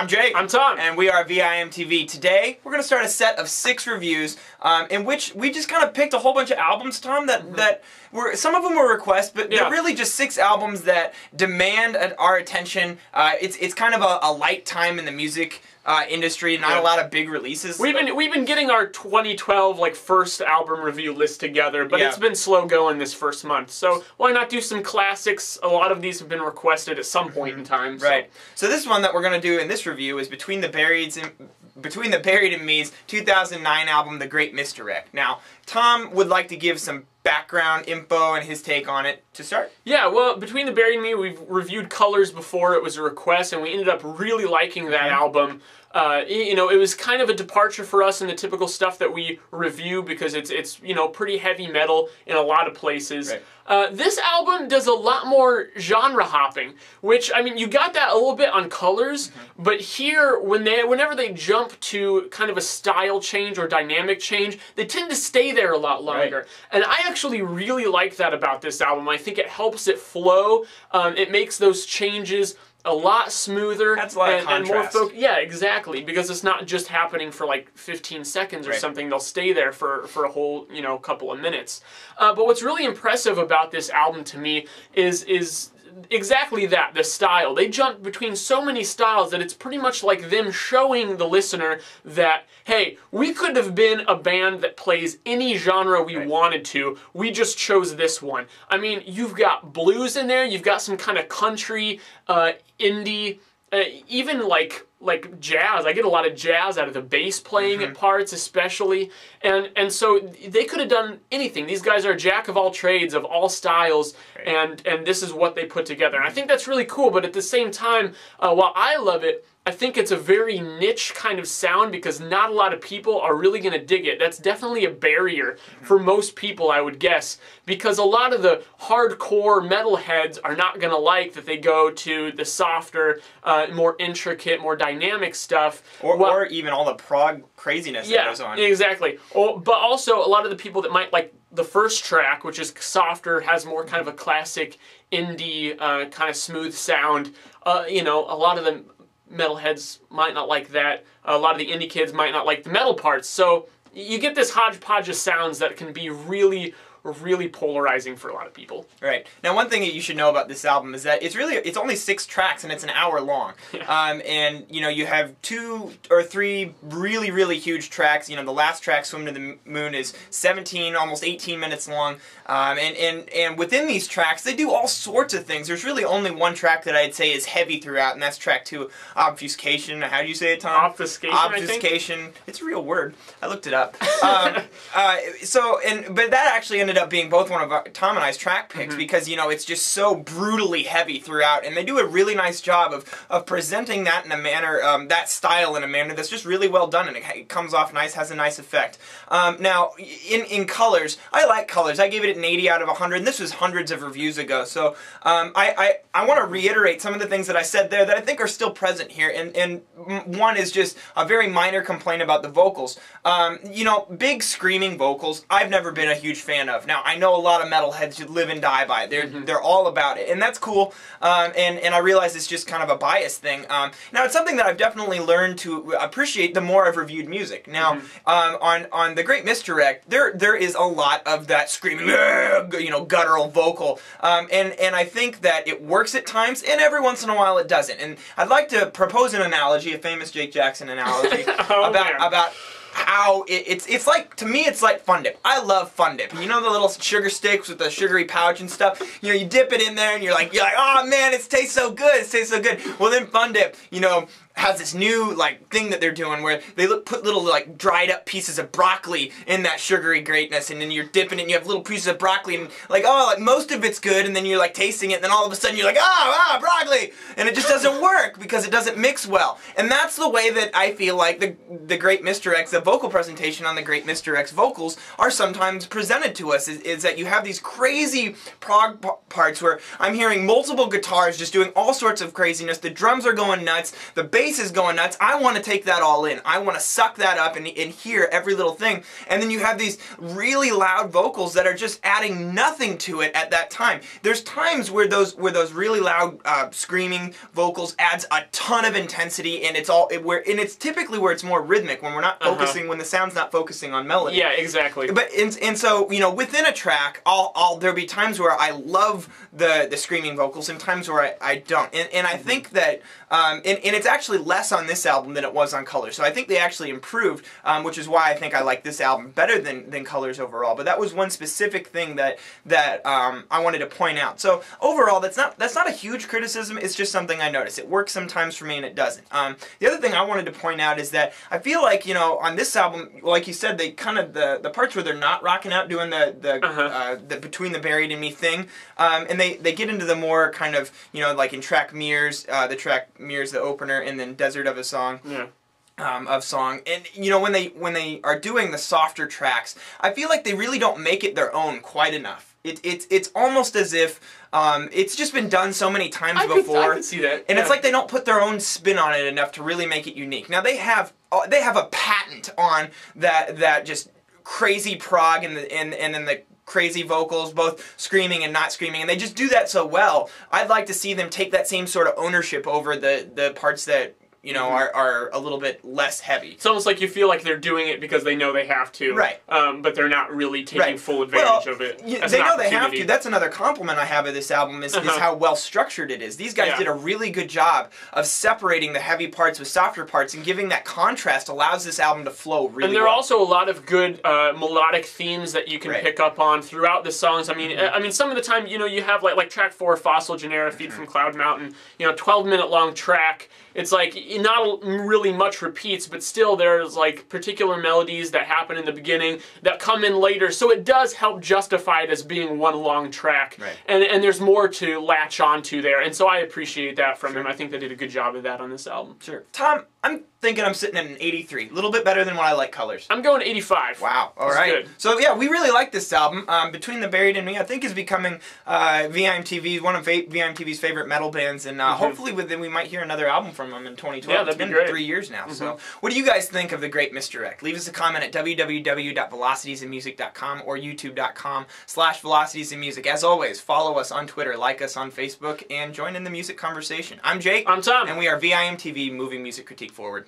I'm Jake. I'm Tom. And we are VIMTV. Today, we're going to start a set of 6 reviews in which we just kind of picked a whole bunch of albums, Tom, that were, some of them were requests, but they're really just 6 albums that demand our attention. It's kind of a light time in the music industry, not a lot of big releases. We've been getting our 2012 first album review list together, but it's been slow going this first month. So why not do some classics? A lot of these have been requested at some point in time. So. Right. So this one that we're going to do in this review is Between the Buried and Me's 2009 album, The Great Misdirect. Now, Tom would like to give some background info and his take on it to start. Yeah, well, Between the Buried and Me, we've reviewed Colors before. It was a request, and we ended up really liking that album. You know, it was kind of a departure for us in the typical stuff that we review because it's you know, pretty heavy metal in a lot of places. Right. This album does a lot more genre hopping, which, I mean, you got that a little bit on Colors, but here, whenever they jump to kind of a style change or dynamic change, they tend to stay there a lot longer. Right. And I actually really like that about this album. I think it helps it flow. It makes those changes a lot smoother. That's a lot of contrast. And more yeah, exactly, because it's not just happening for like 15 seconds or something. They'll stay there for a whole, you know, couple of minutes. But what's really impressive about this album to me is exactly that, the style. They jump between so many styles that it's pretty much like them showing the listener that, hey, we could have been a band that plays any genre we wanted to. We just chose this one. I mean, you've got blues in there, you've got some kind of country, indie, even like jazz. I get a lot of jazz out of the bass playing at parts especially. And so they could have done anything. These guys are a jack of all trades, of all styles, and this is what they put together. And I think that's really cool, but at the same time, while I love it, I think it's a very niche kind of sound because not a lot of people are really going to dig it. That's definitely a barrier for most people, I would guess, because a lot of the hardcore metalheads are not going to like that they go to the softer, more intricate, more dynamic stuff. Or even all the prog craziness that goes on. Yeah, exactly. But also, a lot of the people that might like the first track, which is softer, has more kind of a classic indie, kind of smooth sound. You know, a lot of them metalheads might not like that. A lot of the indie kids might not like the metal parts. So you get this hodgepodge of sounds that can be really polarizing for a lot of people. Right. Now, one thing that you should know about this album is that it's only 6 tracks and it's an hour long. And, you know, you have 2 or 3 really huge tracks. You know, the last track, Swim to the Moon, is 17, almost 18 minutes long. And within these tracks, they do all sorts of things. There's really only one track that I'd say is heavy throughout, and that's track 2, Obfuscation. How do you say it, Tom? Obfuscation, Obfuscation. I think. It's a real word. I looked it up. But that actually ended up being both one of Tom and I's track picks because, you know, it's just so brutally heavy throughout, and they do a really nice job of presenting that in a manner, that style in a manner that's just really well done, and it comes off nice, has a nice effect. Now, in Colors, I like Colors. I gave it an 80 out of 100, and this was hundreds of reviews ago, so I want to reiterate some of the things that I said there that I think are still present here, and one is just a very minor complaint about the vocals. You know, big screaming vocals, I've never been a huge fan of. Now, I know a lot of metalheads should live and die by it. They're all about it, and that's cool, and I realize it's just kind of a bias thing. Now, it's something that I've definitely learned to appreciate the more I've reviewed music. Now, on The Great Misdirect, there is a lot of that screaming, you know, guttural vocal, and I think that it works at times, and every once in a while it doesn't. And I'd like to propose an analogy, a famous Jake Jackson analogy, about how it's like, to me, it's like Fun Dip. I love Fun Dip. You know the little sugar sticks with the sugary pouch and stuff? You know, you dip it in there and you're like, oh man, it tastes so good, it tastes so good. Well, then Fun Dip, you know, has this new thing that they're doing where they put little dried up pieces of broccoli in that sugary greatness, and then you're dipping it and you have little pieces of broccoli, and most of it's good, and then you're tasting it, and then all of a sudden you're like, broccoli, and it just doesn't work because it doesn't mix well. And that's the way that I feel like the Great Misdirect's, the vocal presentation on the Great Misdirect's vocals are sometimes presented to us, is that you have these crazy prog parts where I'm hearing multiple guitars just doing all sorts of craziness, the drums are going nuts, the bass bass is going nuts. I want to take that all in. I want to suck that up and hear every little thing. And then you have these really loud vocals that are just adding nothing to it at that time. There's times where those really loud screaming vocals adds a ton of intensity, and it's typically where it's more rhythmic, when we're not focusing, when the sound's not focusing on melody. Yeah, exactly. But and so, you know, within a track, there'll be times where I love the screaming vocals and times where I don't. And I think that and it's actually less on this album than it was on Colors. So I think they actually improved, which is why I think I like this album better than Colors overall. But that was one specific thing that I wanted to point out. So overall, that's not a huge criticism. It's just something I noticed. It works sometimes for me and it doesn't. The other thing I wanted to point out is that I feel like, you know, on this album, like you said, they kind of the parts where they're not rocking out, doing the Between the Buried and Me thing, and they get into the more kind of, you know, like in track Mirrors, the track Mirrors, the opener, and then Desert of a Song. Yeah. Of song, and you know, when they are doing the softer tracks, I feel like they really don't make it their own quite enough. It's almost as if it's just been done so many times before. I could see that. And it's like they don't put their own spin on it enough to really make it unique. Now they have a patent on that just crazy prog and then the crazy vocals, both screaming and not screaming, and they just do that so well. I'd like to see them take that same sort of ownership over the parts that, you know, are a little bit less heavy. It's almost like you feel like they're doing it because they know they have to. Right. But they're not really taking full advantage of it. They know they have to. That's another compliment I have of this album is how well structured it is. These guys did a really good job of separating the heavy parts with softer parts, and giving that contrast allows this album to flow really well. And there are also a lot of good melodic themes that you can pick up on throughout the songs. I mean, some of the time, you know, you have like track 4, Fossil Genera, Feed from Cloud Mountain, you know, 12-minute long track. It's like not really much repeats, but still there's like particular melodies that happen in the beginning that come in later, so it does help justify it as being one long track. Right. And there's more to latch onto there, and so I appreciate that from him. I think they did a good job of that on this album. Sure. Tom, I'm thinking I'm sitting at an 83. A little bit better than what I like Colors. I'm going 85. Wow. All right. Good. So yeah, we really like this album. Between the Buried and Me, I think is becoming VIMTV, one of VIMTV's favorite metal bands, and hopefully we might hear another album from them in 2012. Yeah, that'd be great. It's been 3 years now. So what do you guys think of the great Misdirect? Leave us a comment at www.velocitiesandmusic.com or youtube.com/velocitiesandmusic. As always, follow us on Twitter, like us on Facebook, and join in the music conversation. I'm Jake. I'm Tom. And we are VIMTV, moving music critique forward.